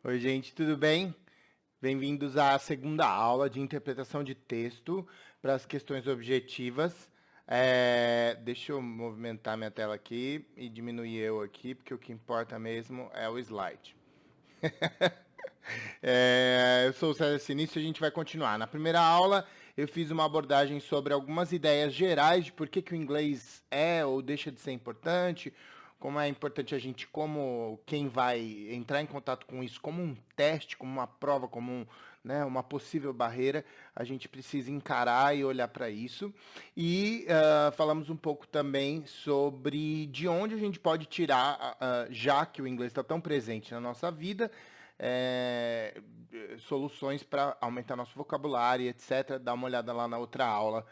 Oi, gente, tudo bem? Bem-vindos à segunda aula de interpretação de texto para as questões objetivas. Deixa eu movimentar minha tela aqui e diminuir eu aqui, porque o que importa mesmo é o slide. Eu sou o César Sinistro e a gente vai continuar. Na primeira aula, eu fiz uma abordagem sobre algumas ideias gerais de por que o inglês é ou deixa de ser importante, como é importante a gente, como quem vai entrar em contato com isso, como um teste, como uma prova, como uma possível barreira, a gente precisa encarar e olhar para isso. E falamos um pouco também sobre de onde a gente pode tirar, já que o inglês está tão presente na nossa vida, é, soluções para aumentar nosso vocabulário, etc. Dá uma olhada lá na outra aula.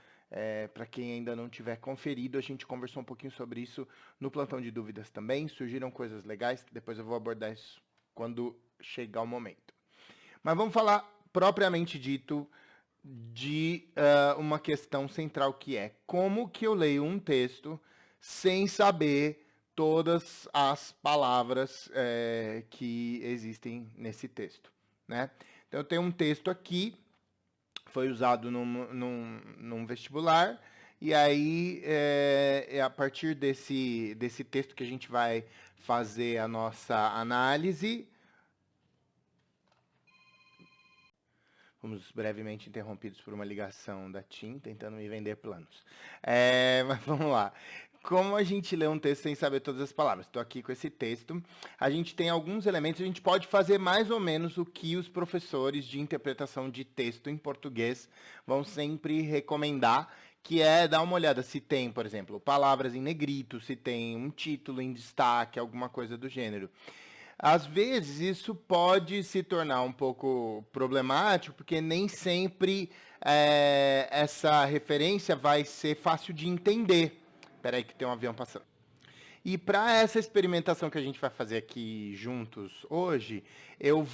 Para quem ainda não tiver conferido, a gente conversou um pouquinho sobre isso no plantão de dúvidas também. Surgiram coisas legais, depois eu vou abordar isso quando chegar o momento. Mas vamos falar propriamente dito de uma questão central que é como que eu leio um texto sem saber todas as palavras que existem nesse texto, né? Então eu tenho um texto aqui, foi usado num vestibular, e aí é a partir desse texto que a gente vai fazer a nossa análise. Fomos brevemente interrompidos por uma ligação da TIM tentando me vender planos. Mas vamos lá. Como a gente lê um texto sem saber todas as palavras? Estou aqui com esse texto. A gente tem alguns elementos, a gente pode fazer mais ou menos o que os professores de interpretação de texto em português vão sempre recomendar, que é dar uma olhada se tem, por exemplo, palavras em negrito, se tem um título em destaque, alguma coisa do gênero. Às vezes isso pode se tornar um pouco problemático, porque nem sempre essa referência vai ser fácil de entender. Espera aí que tem um avião passando. E para essa experimentação que a gente vai fazer aqui juntos hoje, eu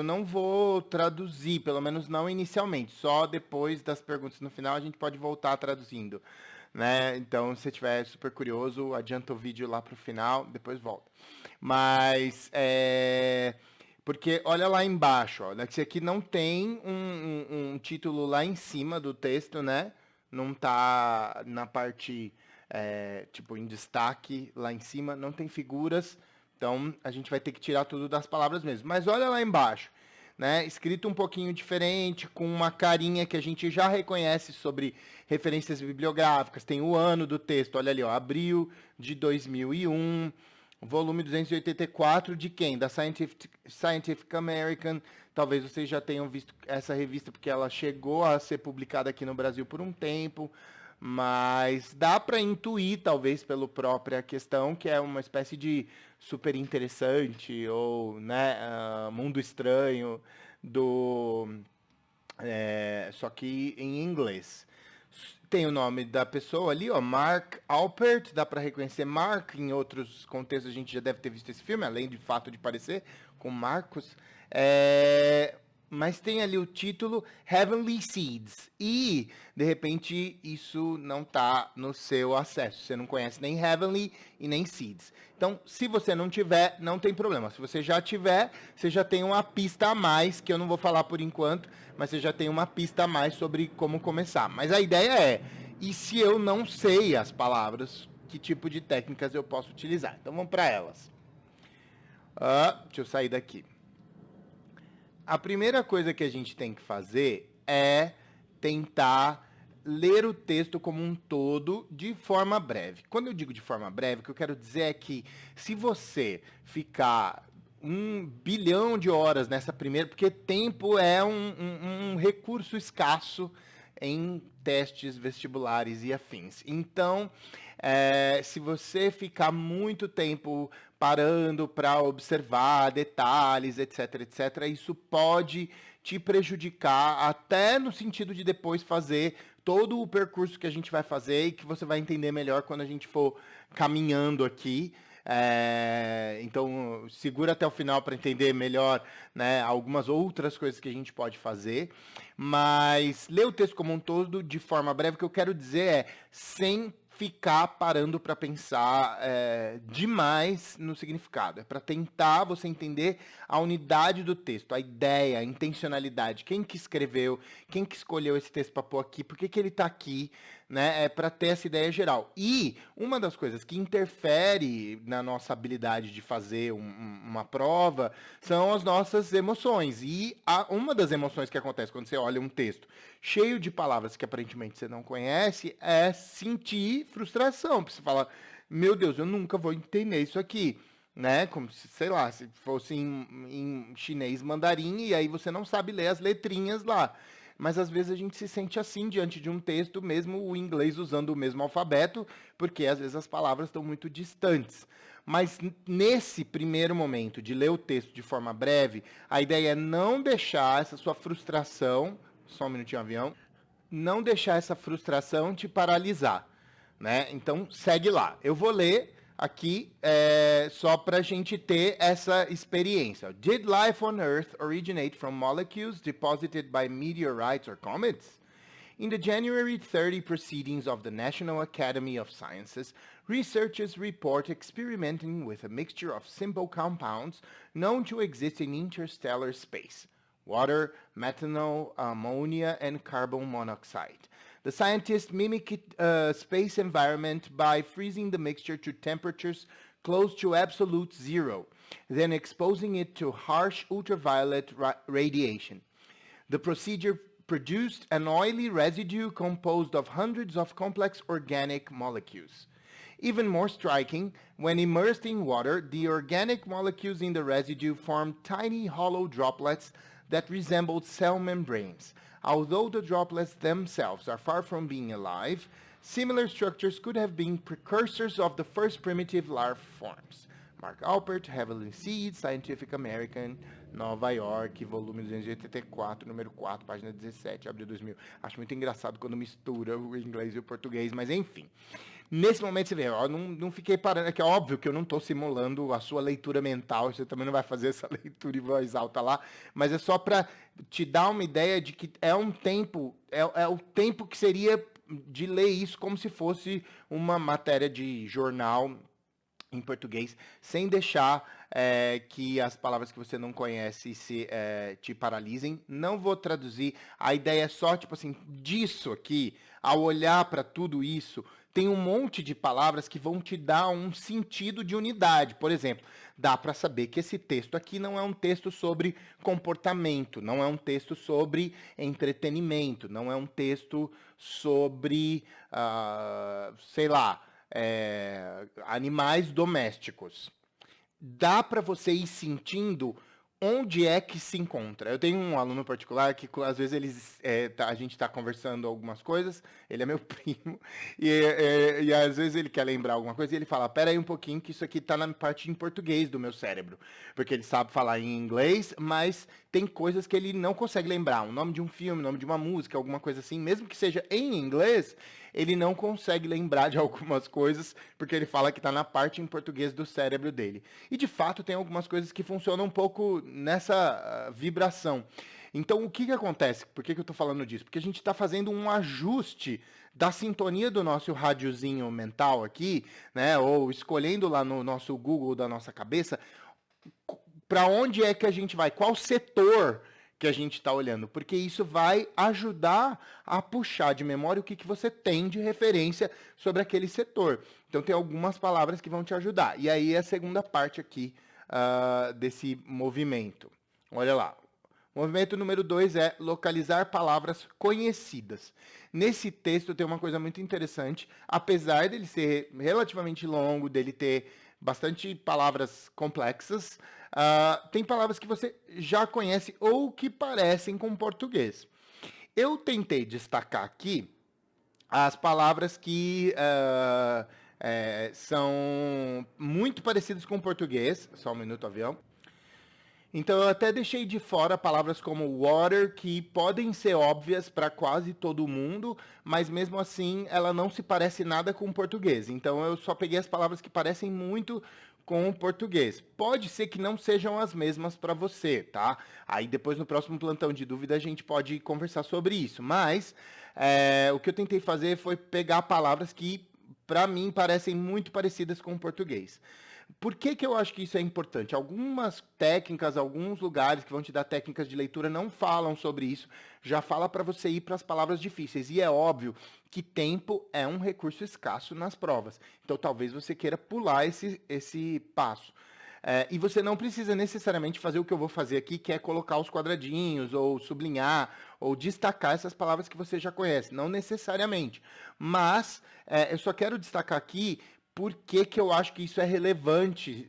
não vou traduzir, pelo menos não inicialmente, só depois das perguntas no final a gente pode voltar traduzindo, né? Então, se você estiver super curioso, adianta o vídeo lá para o final, depois volta. Mas porque olha lá embaixo, ó, esse aqui não tem um título lá em cima do texto, né? Não tá na parte tipo em destaque lá em cima, não tem figuras, então a gente vai ter que tirar tudo das palavras mesmo. Mas olha lá embaixo, né? Escrito um pouquinho diferente, com uma carinha que a gente já reconhece sobre referências bibliográficas. Tem o ano do texto, olha ali, ó, abril de 2001. Volume 284 de quem? Da Scientific American. Talvez vocês já tenham visto essa revista porque ela chegou a ser publicada aqui no Brasil por um tempo, mas dá para intuir, talvez pela própria questão, que é uma espécie de super interessante ou mundo estranho do só que em inglês. Tem o nome da pessoa ali, ó, Mark Alpert, dá para reconhecer Mark, em outros contextos a gente já deve ter visto esse filme, além de fato de parecer com Marcos. Mas tem ali o título Heavenly Seeds. E, de repente, isso não está no seu acesso. Você não conhece nem Heavenly e nem Seeds. Então, se você não tiver, não tem problema. Se você já tiver, você já tem uma pista a mais, que eu não vou falar por enquanto, mas você já tem uma pista a mais sobre como começar. Mas a ideia é, e se eu não sei as palavras, que tipo de técnicas eu posso utilizar? Então, vamos para elas. Deixa eu sair daqui. A primeira coisa que a gente tem que fazer é tentar ler o texto como um todo de forma breve. Quando eu digo de forma breve, o que eu quero dizer é que se você ficar 1 bilhão de horas nessa primeira, porque tempo é um recurso escasso em testes vestibulares e afins. Então, se você ficar muito tempo parando para observar detalhes, etc, etc, isso pode te prejudicar até no sentido de depois fazer todo o percurso que a gente vai fazer e que você vai entender melhor quando a gente for caminhando aqui. Então, segura até o final para entender melhor, né, algumas outras coisas que a gente pode fazer. Mas ler o texto como um todo de forma breve, o que eu quero dizer é sem ficar parando para pensar demais no significado. É para tentar você entender a unidade do texto, a ideia, a intencionalidade. Quem que escreveu, quem que escolheu esse texto para pôr aqui, por que que ele está aqui, né? É para ter essa ideia geral. E uma das coisas que interfere na nossa habilidade de fazer uma prova são as nossas emoções. E uma das emoções que acontece quando você olha um texto cheio de palavras que aparentemente você não conhece é sentir frustração. Você fala, meu Deus, eu nunca vou entender isso aqui. Né? Como se, sei lá, se fosse em chinês mandarim e aí você não sabe ler as letrinhas lá. Mas às vezes a gente se sente assim diante de um texto, mesmo o inglês usando o mesmo alfabeto, porque às vezes as palavras estão muito distantes. Mas nesse primeiro momento de ler o texto de forma breve, a ideia é não deixar essa sua frustração, só um minutinho, avião, não deixar essa frustração te paralisar, né? Então segue lá. Eu vou ler aqui só para a gente ter essa experiência. Did life on Earth originate from molecules deposited by meteorites or comets? In the January 30 proceedings of the National Academy of Sciences, researchers report experimenting with a mixture of simple compounds known to exist in interstellar space: water, methanol, ammonia, and carbon monoxide. The scientists mimicked space environment by freezing the mixture to temperatures close to absolute zero, then exposing it to harsh ultraviolet radiation. The procedure produced an oily residue composed of hundreds of complex organic molecules. Even more striking, when immersed in water, the organic molecules in the residue formed tiny hollow droplets that resembled cell membranes. Although the droplets themselves are far from being alive, similar structures could have been precursors of the first primitive life forms. Mark Alpert, Heavenly Seeds, Scientific American, Nova York, volume 284, número 4, página 17, abril de 2000. Acho muito engraçado quando mistura o inglês e o português, mas enfim. Nesse momento você vê, ó, não fiquei parando, é que é óbvio que eu não estou simulando a sua leitura mental, você também não vai fazer essa leitura em voz alta lá, mas é só para te dar uma ideia de que é um tempo, é o tempo que seria de ler isso como se fosse uma matéria de jornal em português, sem deixar que as palavras que você não conhece te paralisem. Não vou traduzir, a ideia é só, tipo assim, disso aqui, ao olhar para tudo isso, tem um monte de palavras que vão te dar um sentido de unidade. Por exemplo, dá para saber que esse texto aqui não é um texto sobre comportamento, não é um texto sobre entretenimento, não é um texto sobre, sei lá, animais domésticos. Dá para você ir sentindo onde é que se encontra. Eu tenho um aluno particular que, às vezes, a gente está conversando algumas coisas, ele é meu primo, e às vezes ele quer lembrar alguma coisa e ele fala, pera aí um pouquinho que isso aqui está na parte em português do meu cérebro. Porque ele sabe falar em inglês, mas tem coisas que ele não consegue lembrar. O nome de um filme, o nome de uma música, alguma coisa assim, mesmo que seja em inglês, ele não consegue lembrar de algumas coisas, porque ele fala que está na parte em português do cérebro dele. E, de fato, tem algumas coisas que funcionam um pouco nessa vibração. Então, o que acontece? Por que eu estou falando disso? Porque a gente está fazendo um ajuste da sintonia do nosso radiozinho mental aqui, né? Ou escolhendo lá no nosso Google da nossa cabeça, para onde é que a gente vai? Qual setor que a gente está olhando, porque isso vai ajudar a puxar de memória o que você tem de referência sobre aquele setor. Então, tem algumas palavras que vão te ajudar. E aí é a segunda parte aqui desse movimento. Olha lá. O movimento número 2 é localizar palavras conhecidas. Nesse texto tem uma coisa muito interessante, apesar dele ser relativamente longo, dele ter bastante palavras complexas, tem palavras que você já conhece ou que parecem com português. Eu tentei destacar aqui as palavras que são muito parecidas com o português. Só um minuto, avião. Então, eu até deixei de fora palavras como water, que podem ser óbvias para quase todo mundo, mas mesmo assim ela não se parece nada com o português. Então, eu só peguei as palavras que parecem muito com o português. Pode ser que não sejam as mesmas para você, tá? Aí depois no próximo plantão de dúvida a gente pode conversar sobre isso. Mas o que eu tentei fazer foi pegar palavras que para mim, parecem muito parecidas com o português. Por que que eu acho que isso é importante? Algumas técnicas, alguns lugares que vão te dar técnicas de leitura não falam sobre isso, já fala para você ir para as palavras difíceis. E é óbvio que tempo é um recurso escasso nas provas. Então talvez você queira pular esse passo. E você não precisa necessariamente fazer o que eu vou fazer aqui, que é colocar os quadradinhos, ou sublinhar, ou destacar essas palavras que você já conhece. Não necessariamente. Mas eu só quero destacar aqui por que que eu acho que isso é relevante,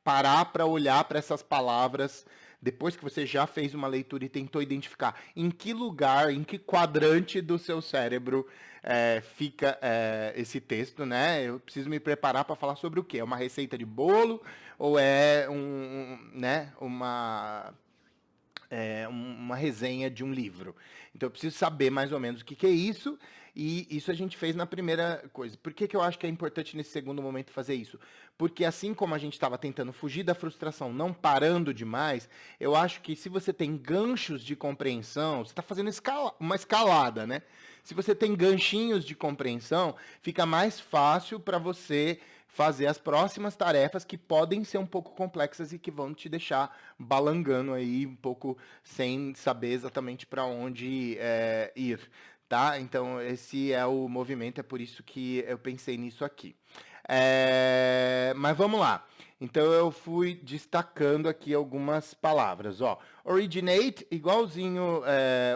parar para olhar para essas palavras depois que você já fez uma leitura e tentou identificar em que lugar, em que quadrante do seu cérebro fica esse texto, né? Eu preciso me preparar para falar sobre o quê? É uma receita de bolo ou é né, uma resenha de um livro? Então eu preciso saber mais ou menos o que que é isso, e isso a gente fez na primeira coisa. Por que que eu acho que é importante nesse segundo momento fazer isso? Porque assim como a gente estava tentando fugir da frustração, não parando demais, eu acho que se você tem ganchos de compreensão, você está fazendo uma escalada, né? Se você tem ganchinhos de compreensão, fica mais fácil para você fazer as próximas tarefas que podem ser um pouco complexas e que vão te deixar balangando aí um pouco sem saber exatamente para onde ir, tá? Então esse é o movimento, é por isso que eu pensei nisso aqui. Mas vamos lá. Então eu fui destacando aqui algumas palavras, ó. Originate, igualzinho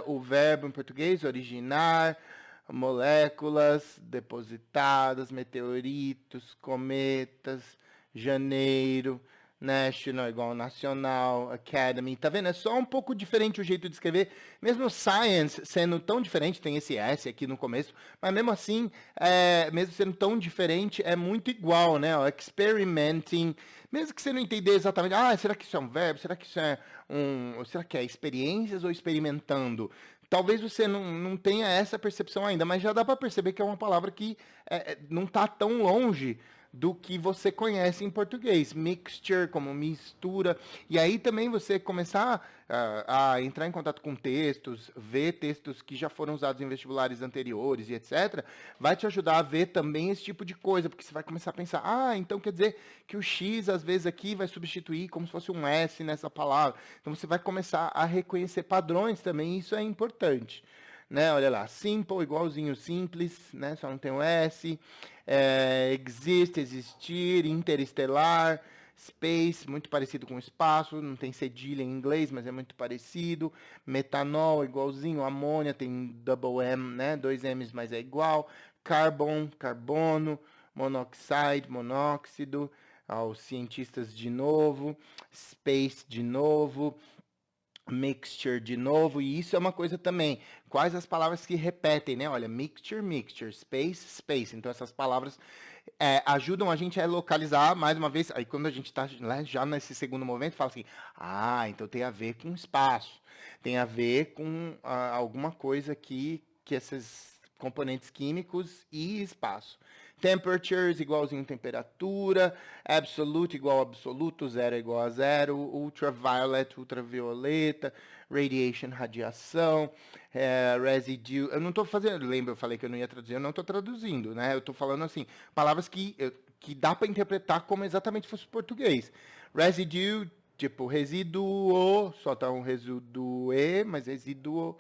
o verbo em português, originar, moléculas depositadas, meteoritos, cometas, janeiro, national igual nacional, academy, tá vendo? É só um pouco diferente o jeito de escrever, mesmo science sendo tão diferente, tem esse S aqui no começo, mas mesmo assim, mesmo sendo tão diferente, é muito igual, né? Ó, experimenting, mesmo que você não entender exatamente, será que isso é um verbo? Será que isso é será que é experiências ou experimentando? Talvez você não tenha essa percepção ainda, mas já dá para perceber que é uma palavra que não está tão longe do que você conhece em português. Mixture, como mistura. E aí também você começar a entrar em contato com textos, ver textos que já foram usados em vestibulares anteriores e etc., vai te ajudar a ver também esse tipo de coisa, porque você vai começar a pensar, então quer dizer que o X, às vezes, aqui vai substituir como se fosse um S nessa palavra. Então você vai começar a reconhecer padrões também, e isso é importante. Né, olha lá, simple, igualzinho simples, né, só não tem o S. Exist, existir, interestelar, space, muito parecido com espaço, não tem cedilha em inglês, mas é muito parecido. Metanol, igualzinho, amônia, tem double M, né, dois M's, mas é igual. Carbon, carbono, monoxide, monóxido, aos cientistas de novo. Space de novo. Mixture de novo, e isso é uma coisa também. Quais as palavras que repetem, né? Olha, mixture, mixture, space, space. Então essas palavras ajudam a gente a localizar mais uma vez. Aí quando a gente está já nesse segundo momento, fala assim, então tem a ver com espaço, tem a ver com alguma coisa aqui que esses componentes químicos e espaço. Temperatures igualzinho temperatura, absolute igual a absoluto, zero igual a zero, ultraviolet, ultravioleta, radiation, radiação, residue. Eu não estou fazendo, lembra, eu falei que eu não ia traduzir, eu não estou traduzindo, né? Eu estou falando assim, palavras que dá para interpretar como exatamente fosse português. Residue, tipo resíduo, só tá um resíduo E, mas resíduo.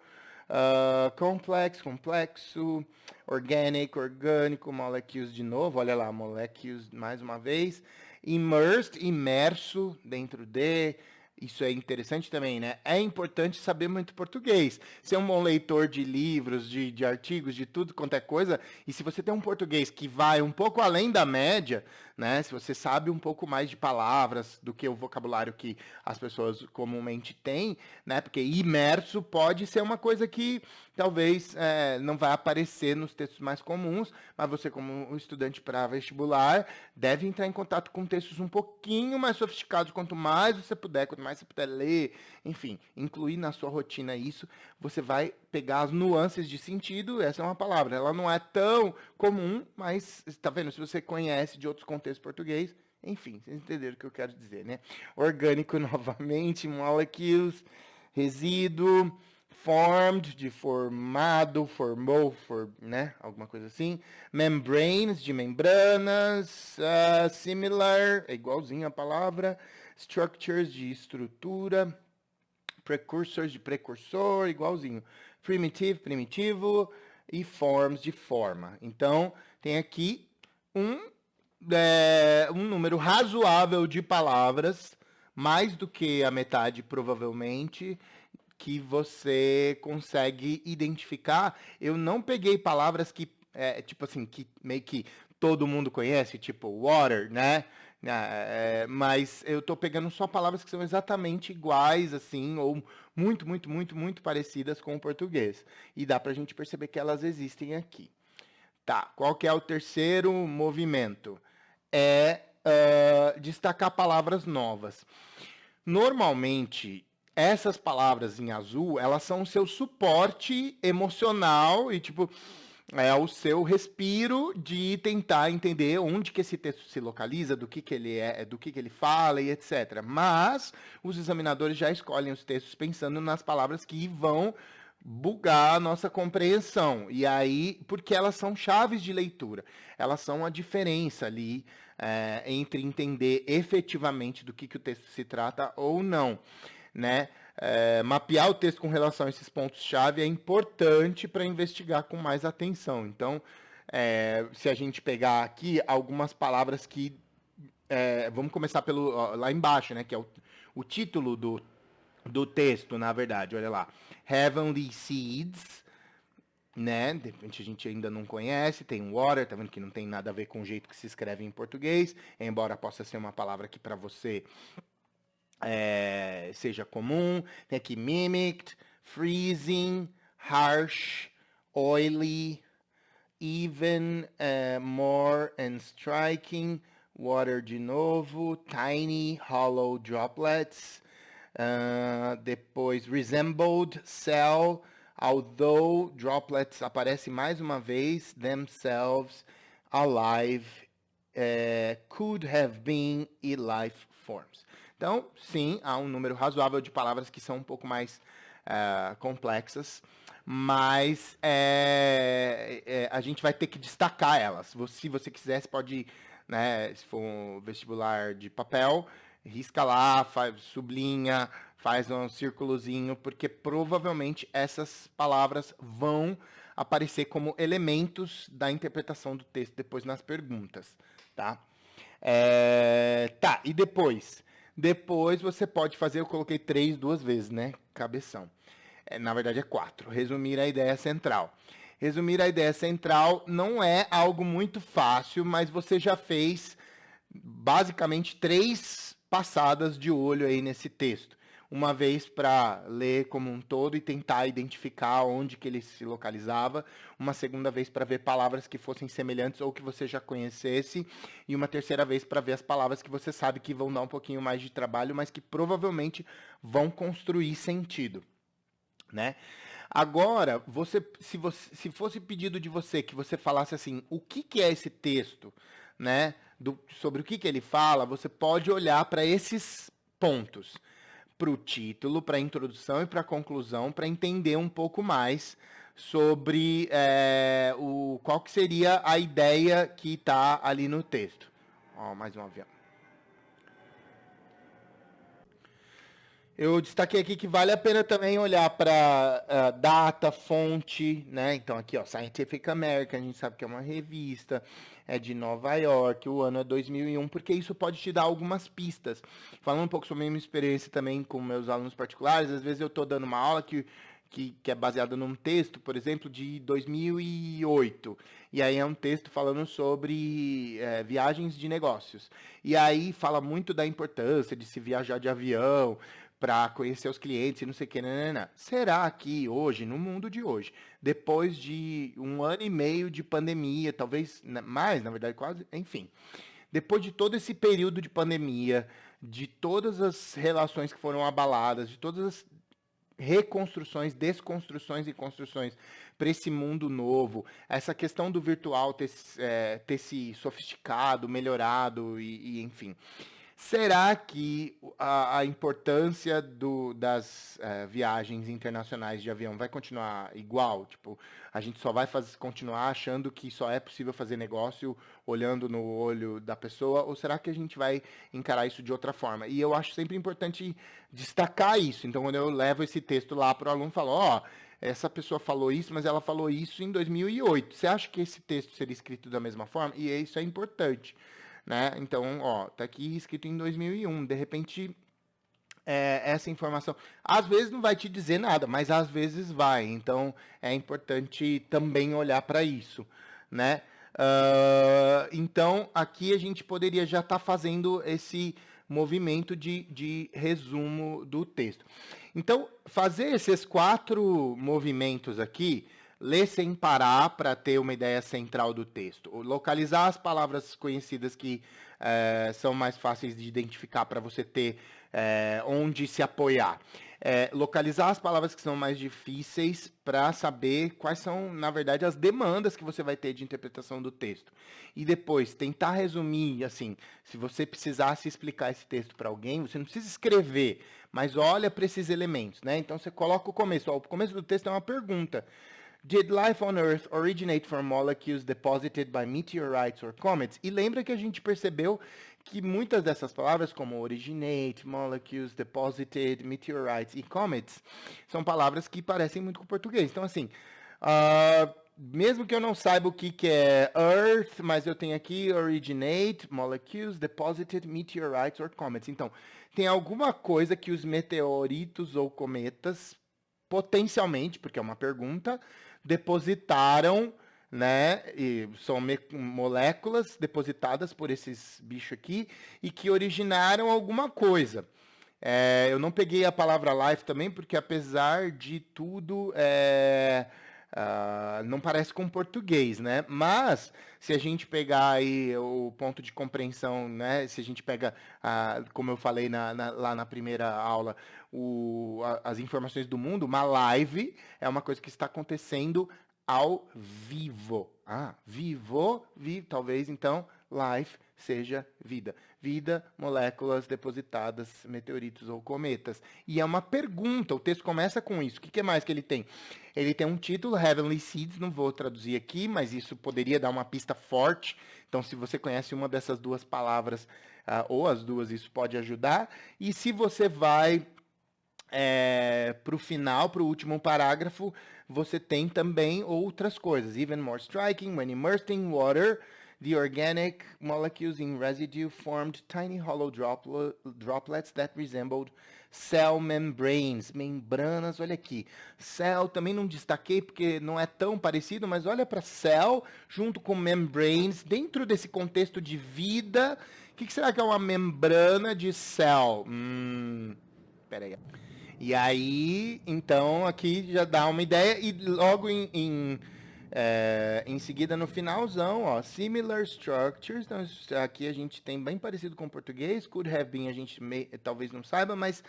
Complex, complexo, organic, orgânico, molecules de novo, olha lá, molecules mais uma vez, immersed, imerso dentro de, isso é interessante também, né? É importante saber muito português. Ser um bom leitor de livros, de artigos, de tudo quanto é coisa, e se você tem um português que vai um pouco além da média, né? Se você sabe um pouco mais de palavras do que o vocabulário que as pessoas comumente têm, né? Porque imerso pode ser uma coisa que talvez não vai aparecer nos textos mais comuns, mas você, como um estudante para vestibular, deve entrar em contato com textos um pouquinho mais sofisticados. Quanto mais você puder, quanto mais você puder ler, enfim, incluir na sua rotina isso, você vai pegar as nuances de sentido. Essa é uma palavra, ela não é tão comum, mas está vendo? Se você conhece de outros contextos português, enfim, vocês entenderam o que eu quero dizer, né? Orgânico novamente, molecules, resíduo, Formed, de formado, formou, né? Alguma coisa assim. Membranes, de membranas. Similar, é igualzinho a palavra. Structures, de estrutura. Precursors, de precursor, igualzinho. Primitive, primitivo. E forms, de forma. Então, tem aqui um número razoável de palavras, mais do que a metade, provavelmente, que você consegue identificar. Eu não peguei palavras que, tipo assim, que meio que todo mundo conhece, tipo water, né? Mas eu tô pegando só palavras que são exatamente iguais, assim, ou muito, muito, muito, muito parecidas com o português. E dá pra gente perceber que elas existem aqui. Tá, qual que é o terceiro movimento? Destacar palavras novas. Normalmente, essas palavras em azul, elas são o seu suporte emocional e, tipo, é o seu respiro de tentar entender onde que esse texto se localiza, do que ele é, do que ele fala e etc. Mas os examinadores já escolhem os textos pensando nas palavras que vão bugar a nossa compreensão. E aí, porque elas são chaves de leitura, elas são a diferença ali entre entender efetivamente do que o texto se trata ou não, né? Mapear o texto com relação a esses pontos-chave é importante para investigar com mais atenção. Então, se a gente pegar aqui algumas palavras que... vamos começar pelo lá embaixo, né? Que é o título do texto, na verdade. Olha lá. Heavenly Seeds, né? De repente a gente ainda não conhece, tem water, tá vendo que não tem nada a ver com o jeito que se escreve em português, embora possa ser uma palavra que para você seja comum. Tem aqui mimicked, freezing, harsh, oily, even, more and striking, water de novo, tiny, hollow droplets, depois resembled, cell, although droplets aparece mais uma vez, themselves, alive, could have been e life forms. Então, sim, há um número razoável de palavras que são um pouco mais complexas, mas a gente vai ter que destacar elas. Se você quiser, você pode, né, se for um vestibular de papel, risca lá, sublinha, faz um círculozinho, porque provavelmente essas palavras vão aparecer como elementos da interpretação do texto depois nas perguntas, tá? Tá, e depois? Depois você pode fazer, eu coloquei 3 duas vezes, né? Cabeção. Na verdade é 4. Resumir a ideia central. Resumir a ideia central não é algo muito fácil, mas você já fez basicamente 3 passadas de olho aí nesse texto. Uma vez para ler como um todo e tentar identificar onde que ele se localizava, uma segunda vez para ver palavras que fossem semelhantes ou que você já conhecesse, e uma terceira vez para ver as palavras que você sabe que vão dar um pouquinho mais de trabalho, mas que provavelmente vão construir sentido, né? Agora, se fosse pedido de você que você falasse assim, o que é esse texto, né? Sobre o que ele fala, você pode olhar para esses pontos, para o título, para a introdução e para a conclusão, para entender um pouco mais sobre qual que seria a ideia que está ali no texto. Ó, mais um avião. Eu destaquei aqui que vale a pena também olhar para data, fonte, né? Então aqui, ó, Scientific American, a gente sabe que é uma revista, é de Nova York, o ano é 2001, porque isso pode te dar algumas pistas. Falando um pouco sobre a minha experiência também com meus alunos particulares, às vezes eu estou dando uma aula que é baseada num texto, por exemplo, de 2008. E aí é um texto falando sobre viagens de negócios. E aí fala muito da importância de se viajar de avião, para conhecer os clientes e não sei o que, nanana. Será que hoje, no mundo de hoje, depois de 1 ano e meio de pandemia, talvez mais, na verdade, quase, enfim, depois de todo esse período de pandemia, de todas as relações que foram abaladas, de todas as reconstruções, desconstruções e construções para esse mundo novo, essa questão do virtual ter se sofisticado, melhorado e enfim, Será que a importância das viagens internacionais de avião vai continuar igual? Tipo, a gente só vai continuar achando que só é possível fazer negócio olhando no olho da pessoa? Ou será que a gente vai encarar isso de outra forma? E eu acho sempre importante destacar isso. Então, quando eu levo esse texto lá para o aluno, falo, ó, essa pessoa falou isso, mas ela falou isso em 2008. Você acha que esse texto seria escrito da mesma forma? E isso é importante, né? Então, ó, tá aqui escrito em 2001. De repente, essa informação, às vezes não vai te dizer nada, mas às vezes vai. Então, é importante também olhar para isso, né? Então, aqui a gente poderia já estar fazendo esse movimento de resumo do texto. Então, fazer esses 4 movimentos aqui, ler sem parar para ter uma ideia central do texto. Localizar as palavras conhecidas que são mais fáceis de identificar para você ter onde se apoiar. Localizar as palavras que são mais difíceis para saber quais são, na verdade, as demandas que você vai ter de interpretação do texto. E depois, tentar resumir, assim, se você precisasse explicar esse texto para alguém, você não precisa escrever, mas olha para esses elementos, né? Então, você coloca o começo. Ó, o começo do texto é uma pergunta. Did life on Earth originate from molecules deposited by meteorites or comets? E lembra que a gente percebeu que muitas dessas palavras, como originate, molecules, deposited, meteorites e comets, são palavras que parecem muito com o português. Então, assim, mesmo que eu não saiba o que é Earth, mas eu tenho aqui originate, molecules, deposited, meteorites or comets. Então, tem alguma coisa que os meteoritos ou cometas, potencialmente, porque é uma pergunta, depositaram, né? E são moléculas depositadas por esses bichos aqui e que originaram alguma coisa. Eu não peguei a palavra life também, porque apesar de tudo, não parece com português, né? Mas se a gente pegar aí o ponto de compreensão, né? Se a gente pega, como eu falei lá na primeira aula, as informações do mundo, uma live é uma coisa que está acontecendo ao vivo. Vivo, talvez então life seja vida. Vida, moléculas depositadas, meteoritos ou cometas. E é uma pergunta, o texto começa com isso. O que mais que ele tem? Ele tem um título, Heavenly Seeds, não vou traduzir aqui, mas isso poderia dar uma pista forte. Então, se você conhece uma dessas duas palavras, ou as duas, isso pode ajudar. E se você vai para o final, para o último parágrafo, você tem também outras coisas. Even more striking, when immersed in water, the organic molecules in residue formed tiny hollow droplets that resembled cell membranes, membranas, olha aqui. Cell também não destaquei porque não é tão parecido, mas olha para cell junto com membranes, dentro desse contexto de vida. O que será que é uma membrana de cell? Peraí. E aí, então, aqui já dá uma ideia, e logo em seguida, no finalzão, ó, similar structures, então aqui a gente tem bem parecido com o português, could have been, a gente talvez não saiba, mas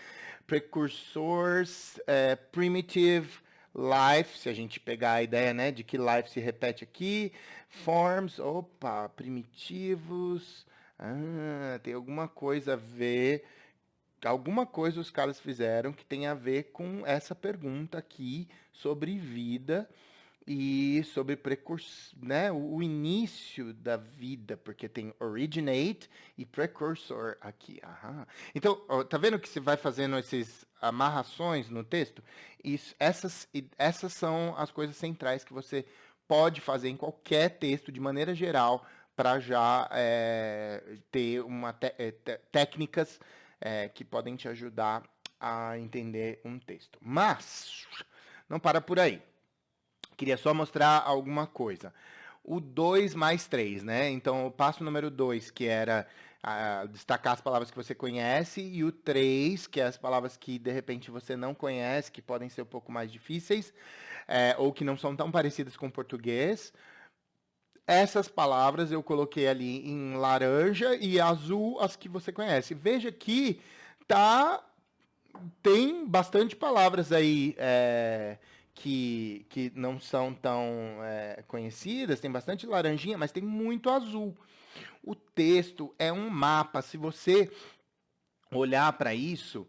precursors, primitive, life, se a gente pegar a ideia, né, de que life se repete aqui, forms, primitivos, tem alguma coisa a ver. Alguma coisa os caras fizeram que tem a ver com essa pergunta aqui sobre vida e sobre precursor, né, o início da vida, porque tem originate e precursor aqui. Então, ó, tá vendo que você vai fazendo essas amarrações no texto? Essas são as coisas centrais que você pode fazer em qualquer texto de maneira geral para já ter técnicas que podem te ajudar a entender um texto. Mas não para por aí. Queria só mostrar alguma coisa. O 2 mais 3, né? Então, o passo número 2, que era destacar as palavras que você conhece, e o 3, que é as palavras que de repente você não conhece, que podem ser um pouco mais difíceis, ou que não são tão parecidas com o português. Essas palavras eu coloquei ali em laranja e azul as que você conhece. Veja que tem bastante palavras aí que não são tão conhecidas, tem bastante laranjinha, mas tem muito azul. O texto é um mapa. Se você olhar para isso,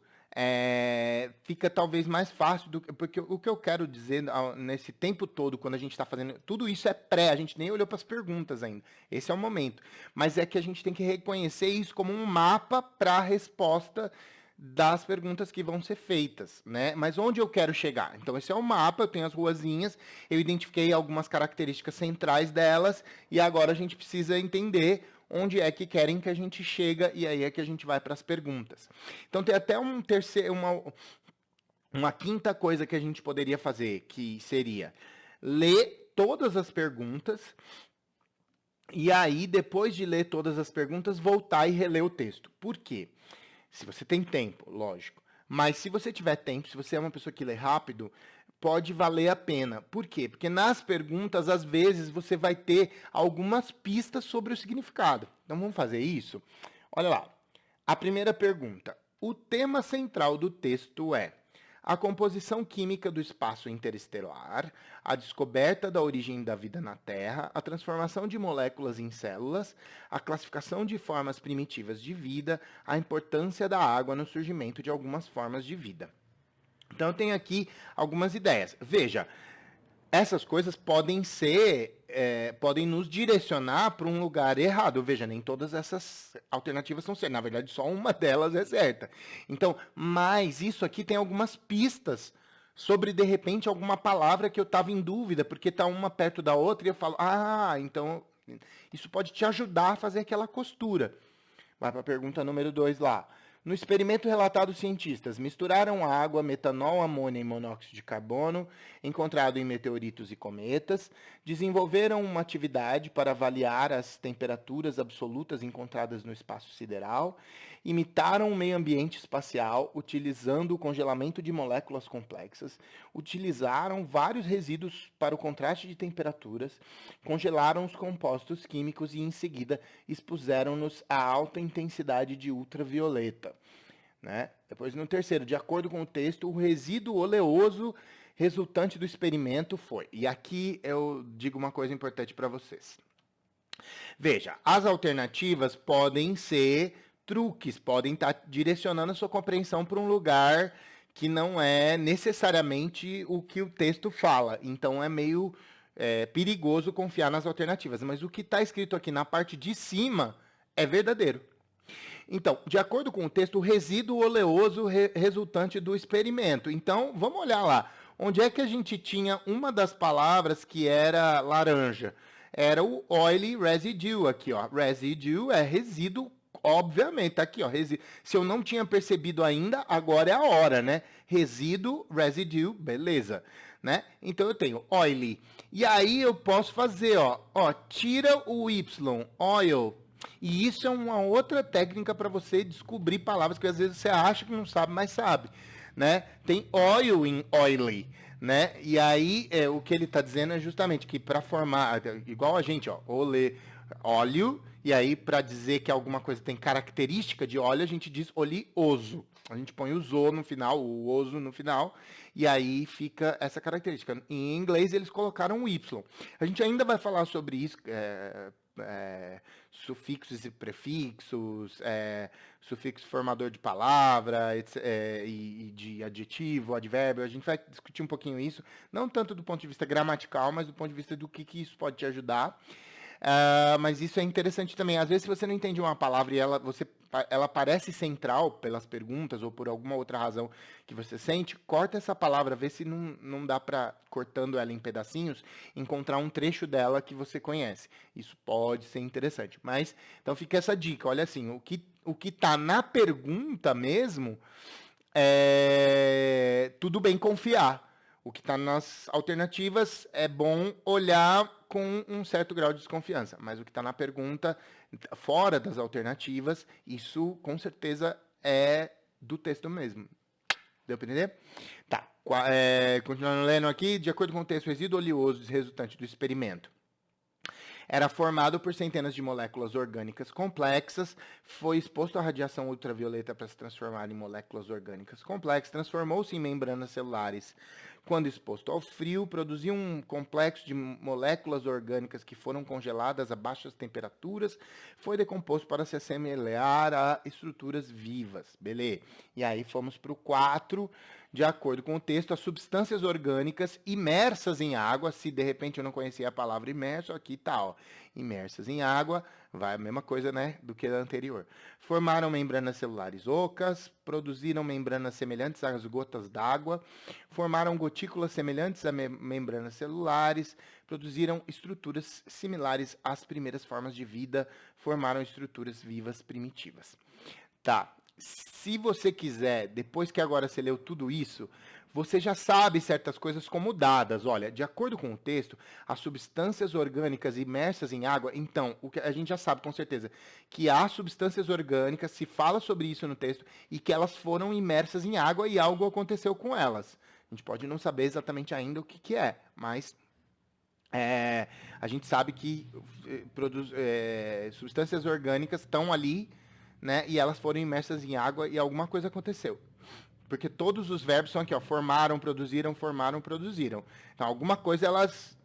fica talvez mais fácil, porque o que eu quero dizer nesse tempo todo, quando a gente está fazendo, tudo isso é a gente nem olhou para as perguntas ainda, esse é o momento, mas é que a gente tem que reconhecer isso como um mapa para a resposta das perguntas que vão ser feitas, né? Mas onde eu quero chegar? Então esse é o mapa, eu tenho as ruazinhas, eu identifiquei algumas características centrais delas, e agora a gente precisa entender onde é que querem que a gente chega, e aí é que a gente vai para as perguntas. Então tem até uma quinta coisa que a gente poderia fazer, que seria ler todas as perguntas, e aí, depois de ler todas as perguntas, voltar e reler o texto. Por quê? Se você tem tempo, lógico. Mas se você tiver tempo, se você é uma pessoa que lê rápido, pode valer a pena. Por quê? Porque nas perguntas, às vezes, você vai ter algumas pistas sobre o significado. Então vamos fazer isso? Olha lá. A primeira pergunta. O tema central do texto é a composição química do espaço interestelar, a descoberta da origem da vida na Terra, a transformação de moléculas em células, a classificação de formas primitivas de vida, a importância da água no surgimento de algumas formas de vida. Então eu tenho aqui algumas ideias. Veja, essas coisas podem nos direcionar para um lugar errado. Veja, nem todas essas alternativas são certas. Na verdade, só uma delas é certa. Então, mas isso aqui tem algumas pistas sobre, de repente, alguma palavra que eu estava em dúvida, porque está uma perto da outra e eu falo, então isso pode te ajudar a fazer aquela costura. Vai para a pergunta número 2 lá. No experimento relatado, cientistas misturaram água, metanol, amônia e monóxido de carbono, encontrado em meteoritos e cometas, desenvolveram uma atividade para avaliar as temperaturas absolutas encontradas no espaço sideral, imitaram o meio ambiente espacial utilizando o congelamento de moléculas complexas, utilizaram vários resíduos para o contraste de temperaturas, congelaram os compostos químicos e, em seguida, expuseram-nos a alta intensidade de ultravioleta. Né? Depois, no terceiro, de acordo com o texto, o resíduo oleoso resultante do experimento foi. E aqui eu digo uma coisa importante para vocês. Veja, as alternativas podem ser truques, podem estar direcionando a sua compreensão para um lugar que não é necessariamente o que o texto fala. Então é meio perigoso confiar nas alternativas. Mas o que está escrito aqui na parte de cima é verdadeiro. Então, de acordo com o texto, o resíduo oleoso resultante do experimento. Então, vamos olhar lá. Onde é que a gente tinha uma das palavras que era laranja? Era o oily residue aqui, ó. Residue é resíduo, obviamente, tá aqui, ó. Se eu não tinha percebido ainda, agora é a hora, né? Resíduo, residue, beleza, né? Então eu tenho oily. E aí eu posso fazer, ó, tira o y, oil. E isso é uma outra técnica para você descobrir palavras que às vezes você acha que não sabe, mas sabe, né? Tem oil em oily, né? E aí o que ele está dizendo é justamente que para formar, igual a gente, ó, óleo, e aí para dizer que alguma coisa tem característica de óleo, a gente diz oleoso. A gente põe o zo no final, o oso no final, e aí fica essa característica. Em inglês eles colocaram um Y. A gente ainda vai falar sobre isso, sufixos e prefixos, sufixo formador de palavra e de adjetivo, advérbio. A gente vai discutir um pouquinho isso, não tanto do ponto de vista gramatical, mas do ponto de vista do que isso pode te ajudar. Mas isso é interessante também. Às vezes, se você não entende uma palavra e ela parece central pelas perguntas ou por alguma outra razão que você sente, corta essa palavra, vê se não dá para, cortando ela em pedacinhos, encontrar um trecho dela que você conhece. Isso pode ser interessante. Mas, então fica essa dica. Olha assim, o que está na pergunta mesmo, tudo bem confiar. O que está nas alternativas é bom olhar com um certo grau de desconfiança, mas o que está na pergunta, fora das alternativas, isso com certeza é do texto mesmo. Deu para entender? Tá. Continuando lendo aqui, de acordo com o texto, o resíduo oleoso resultante do experimento era formado por centenas de moléculas orgânicas complexas, foi exposto à radiação ultravioleta para se transformar em moléculas orgânicas complexas, transformou-se em membranas celulares quando exposto ao frio, produziu um complexo de moléculas orgânicas que foram congeladas a baixas temperaturas, foi decomposto para se assemelhar a estruturas vivas. Beleza. E aí fomos para o 4. De acordo com o texto, as substâncias orgânicas imersas em água, se de repente eu não conhecia a palavra imerso, aqui tá, ó, imersas em água, vai a mesma coisa, né, do que a anterior. Formaram membranas celulares ocas, produziram membranas semelhantes às gotas d'água, formaram gotículas semelhantes a membranas celulares, produziram estruturas similares às primeiras formas de vida, formaram estruturas vivas primitivas. Tá. Se você quiser, depois que agora você leu tudo isso, você já sabe certas coisas como dadas. Olha, de acordo com o texto, as substâncias orgânicas imersas em água. Então, o que a gente já sabe com certeza que há substâncias orgânicas, se fala sobre isso no texto, e que elas foram imersas em água e algo aconteceu com elas. A gente pode não saber exatamente ainda o que é, mas a gente sabe que substâncias orgânicas estão ali, né? E elas foram imersas em água e alguma coisa aconteceu. Porque todos os verbos são aqui, ó, formaram, produziram, formaram, produziram. Então, alguma coisa elas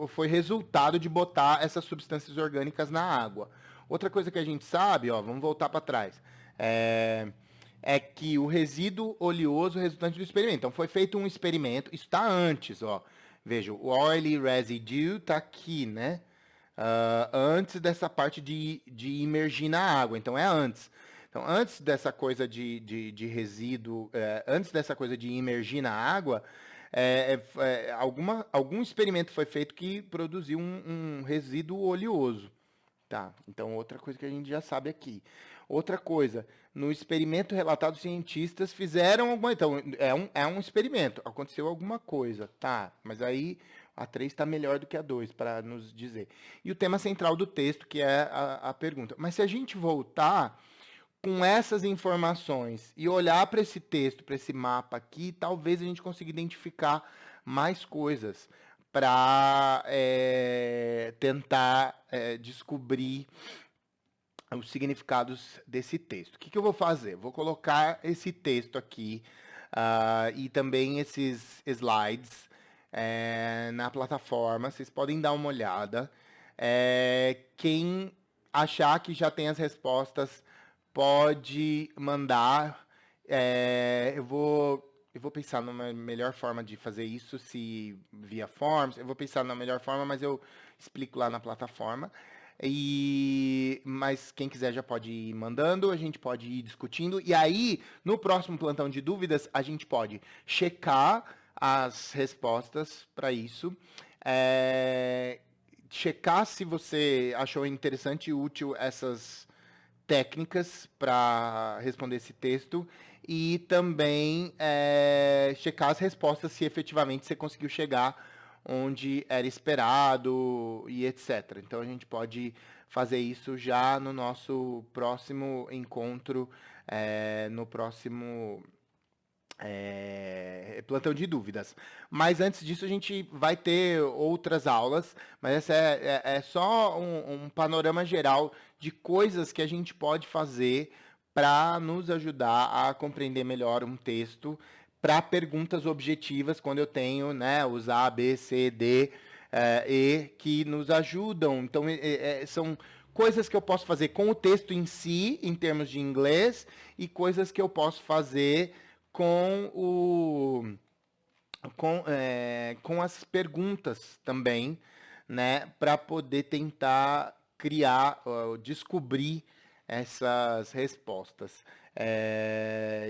foi resultado de botar essas substâncias orgânicas na água. Outra coisa que a gente sabe, ó, vamos voltar para trás, é que o resíduo oleoso resultante do experimento. Então, foi feito um experimento, isso está antes, ó. Veja, o oily residue está aqui, né? Antes dessa parte de imergir na água. Então, é antes. Então, antes dessa coisa de resíduo, antes dessa coisa de imergir na água, algum experimento foi feito que produziu um resíduo oleoso. Tá, então outra coisa que a gente já sabe aqui. Outra coisa, no experimento relatado, cientistas fizeram alguma. Então, é um experimento, aconteceu alguma coisa, tá? Mas aí a 3 está melhor do que a 2 para nos dizer. E o tema central do texto, que é a pergunta. Mas se a gente voltar com essas informações e olhar para esse texto, para esse mapa aqui, talvez a gente consiga identificar mais coisas para tentar descobrir os significados desse texto. O que eu vou fazer? Vou colocar esse texto aqui e também esses slides na plataforma. Vocês podem dar uma olhada. Quem achar que já tem as respostas pode mandar. Eu vou pensar numa melhor forma de fazer isso, se via Forms. Eu vou pensar na melhor forma, mas eu explico lá na plataforma. Mas quem quiser já pode ir mandando, a gente pode ir discutindo. E aí, no próximo plantão de dúvidas, a gente pode checar as respostas para isso. Checar se você achou interessante e útil essas técnicas para responder esse texto e também checar as respostas se efetivamente você conseguiu chegar onde era esperado e etc. Então a gente pode fazer isso já no nosso próximo encontro, no próximo plantão de dúvidas. Mas antes disso a gente vai ter outras aulas, mas essa é só um panorama geral de coisas que a gente pode fazer para nos ajudar a compreender melhor um texto para perguntas objetivas, quando eu tenho, né, os A, B, C, D, E, que nos ajudam. Então, são coisas que eu posso fazer com o texto em si, em termos de inglês, e coisas que eu posso fazer com as perguntas também, né, para poder tentar criar, descobrir essas respostas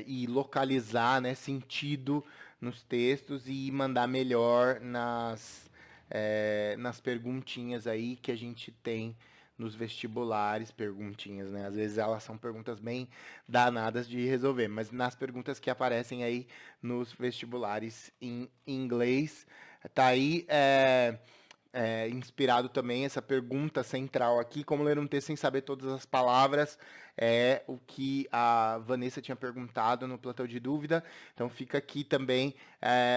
e localizar, né, sentido nos textos e mandar melhor nas perguntinhas aí que a gente tem nos vestibulares, perguntinhas, né? Às vezes elas são perguntas bem danadas de resolver, mas nas perguntas que aparecem aí nos vestibulares em inglês, tá aí inspirado também essa pergunta central aqui, como ler um texto sem saber todas as palavras, é o que a Vanessa tinha perguntado no plantão de dúvida. Então fica aqui também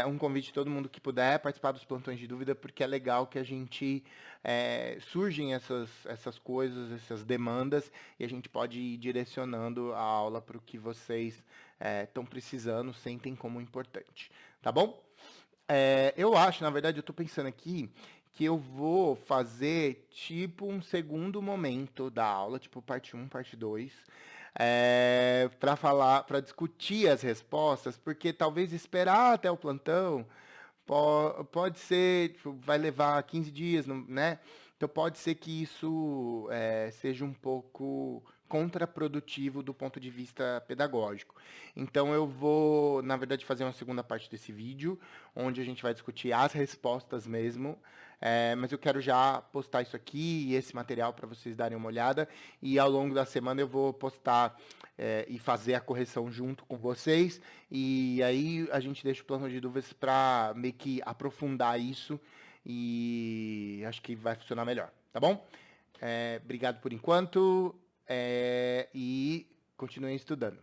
um convite de todo mundo que puder participar dos plantões de dúvida, porque é legal que a gente surgem essas coisas, essas demandas, e a gente pode ir direcionando a aula para o que vocês estão precisando, sentem como importante, tá bom? Eu acho, na verdade, eu tô pensando aqui que eu vou fazer tipo um segundo momento da aula, tipo parte um, parte 2, para falar, para discutir as respostas, porque talvez esperar até o plantão pode ser, tipo, vai levar 15 dias, né? Então pode ser que isso seja um pouco contraprodutivo do ponto de vista pedagógico. Então eu vou, na verdade, fazer uma segunda parte desse vídeo, onde a gente vai discutir as respostas mesmo. Mas eu quero já postar isso aqui e esse material para vocês darem uma olhada. E ao longo da semana eu vou postar e fazer a correção junto com vocês. E aí a gente deixa o plano de dúvidas para meio que aprofundar isso e acho que vai funcionar melhor, tá bom? Obrigado por enquanto e continuem estudando.